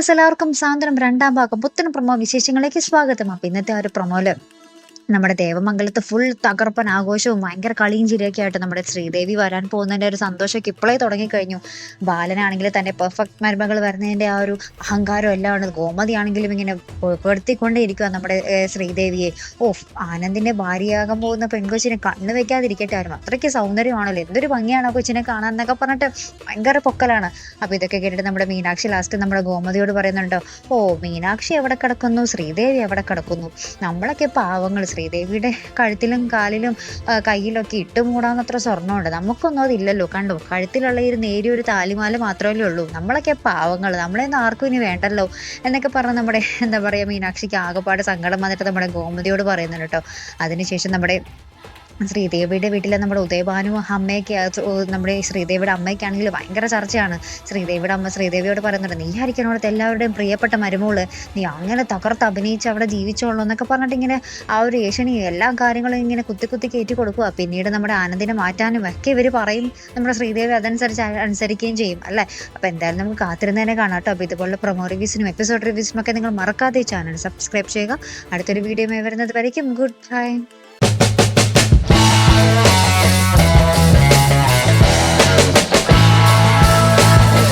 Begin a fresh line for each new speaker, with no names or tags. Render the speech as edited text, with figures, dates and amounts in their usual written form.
Viewers എല്ലാവർക്കും സാന്ത്വനം രണ്ടാം ഭാഗം പുത്തൻ പ്രൊമോ വിശേഷങ്ങളിലേക്ക് സ്വാഗതം. അപ്പൊ ഇന്നത്തെ ആ ഒരു പ്രൊമോയില് നമ്മുടെ ദേവമംഗലത്ത് ഫുൾ തകർപ്പൻ ആഘോഷവും ഭയങ്കര കളിയും ചിരിയൊക്കെ ആയിട്ട് നമ്മുടെ ശ്രീദേവി വരാൻ പോകുന്നതിന്റെ ഒരു സന്തോഷമൊക്കെ ഇപ്പോഴേ തുടങ്ങിക്കഴിഞ്ഞു. ബാലനാണെങ്കിൽ തന്റെ പെർഫെക്റ്റ് മരുമകൾ വരുന്നതിന്റെ ആ ഒരു അഹങ്കാരം എല്ലാം ആണ്. ഗോമതി ആണെങ്കിലും ഇങ്ങനെ പെടുത്തിക്കൊണ്ടേ ഇരിക്കുക നമ്മുടെ ശ്രീദേവിയെ. ആനന്ദിന്റെ ഭാര്യയാകാൻ പോകുന്ന പെൺകൊച്ചിനെ കണ്ണു വെക്കാതിരിക്കട്ടെ ആരും, അത്രയ്ക്ക് സൗന്ദര്യമാണല്ലോ, എന്തൊരു ഭംഗിയാണ് ആ കൊച്ചിനെ കാണാൻ എന്നൊക്കെ പറഞ്ഞിട്ട് ഭയങ്കര പൊക്കലാണ്. അപ്പൊ ഇതൊക്കെ കേട്ടിട്ട് നമ്മുടെ മീനാക്ഷി ലാസ്റ്റ് നമ്മുടെ ഗോമതിയോട് പറയുന്നുണ്ടോ, മീനാക്ഷി എവിടെ കിടക്കുന്നു, ശ്രീദേവി എവിടെ കിടക്കുന്നു, നമ്മളൊക്കെ പാവങ്ങൾ, ശ്രീദേവിയുടെ കഴുത്തിലും കാലിലും കയ്യിലൊക്കെ ഇട്ട് മൂടാന്നത്ര സ്വർണ്ണമുണ്ട്, നമുക്കൊന്നും അതില്ലല്ലോ, കണ്ടോ കഴുത്തിലുള്ള ഈ നേരിയൊരു താലിമാല മാത്രമല്ലേ ഉള്ളൂ, നമ്മളൊക്കെ പാവങ്ങൾ, നമ്മളെയൊന്നും ആർക്കും ഇനി വേണ്ടല്ലോ എന്നൊക്കെ പറഞ്ഞ് നമ്മുടെ എന്താ പറയാ മീനാക്ഷിക്ക് ആകെപ്പാട് സങ്കടം വന്നിട്ട് നമ്മുടെ ഗോമതിയോട് പറയുന്നുണ്ട് കേട്ടോ. അതിനുശേഷം നമ്മുടെ ശ്രീദേവിയുടെ വീട്ടിലെ നമ്മുടെ ഉദയഭാനു അമ്മയൊക്കെ നമ്മുടെ ശ്രീദേവിയുടെ അമ്മയ്ക്കാണെങ്കിൽ ഭയങ്കര ചർച്ചയാണ്. ശ്രീദേവിയുടെ അമ്മ ശ്രീദേവിയോട് പറയുന്നുണ്ട്, നീ ആയിരിക്കണം അവിടുത്തെ എല്ലാവരുടെയും പ്രിയപ്പെട്ട മരുമോള്, നീ അങ്ങനെ തകർത്ത് അഭിനയിച്ച് അവിടെ ജീവിച്ചോളൂ എന്നൊക്കെ പറഞ്ഞിട്ട് ഇങ്ങനെ ആ ഒരു ഏഷണി എല്ലാ കാര്യങ്ങളും ഇങ്ങനെ കുത്തി കയറ്റി കൊടുക്കുക. പിന്നീട് നമ്മുടെ ആനന്ദിനെ മാറ്റാനും ഒക്കെ ഇവർ പറയും, നമ്മുടെ ശ്രീദേവി അതനുസരിച്ച് അനുസരിക്കുകയും ചെയ്യും അല്ലേ. അപ്പൊ എന്തായാലും നമുക്ക് കാത്തിരുന്നതിനെ കാണാം കേട്ടോ. അപ്പൊ ഇതുപോലുള്ള പ്രൊമോ റിവ്യൂസിനും എപ്പിസോഡ് റിവ്യൂസിനും ഒക്കെ നിങ്ങൾ മറക്കാതെ ചാനൽ സബ്സ്ക്രൈബ് ചെയ്യുക. അടുത്തൊരു വീഡിയോ വരുന്നത് വരയ്ക്കും ഗുഡ് ബൈ.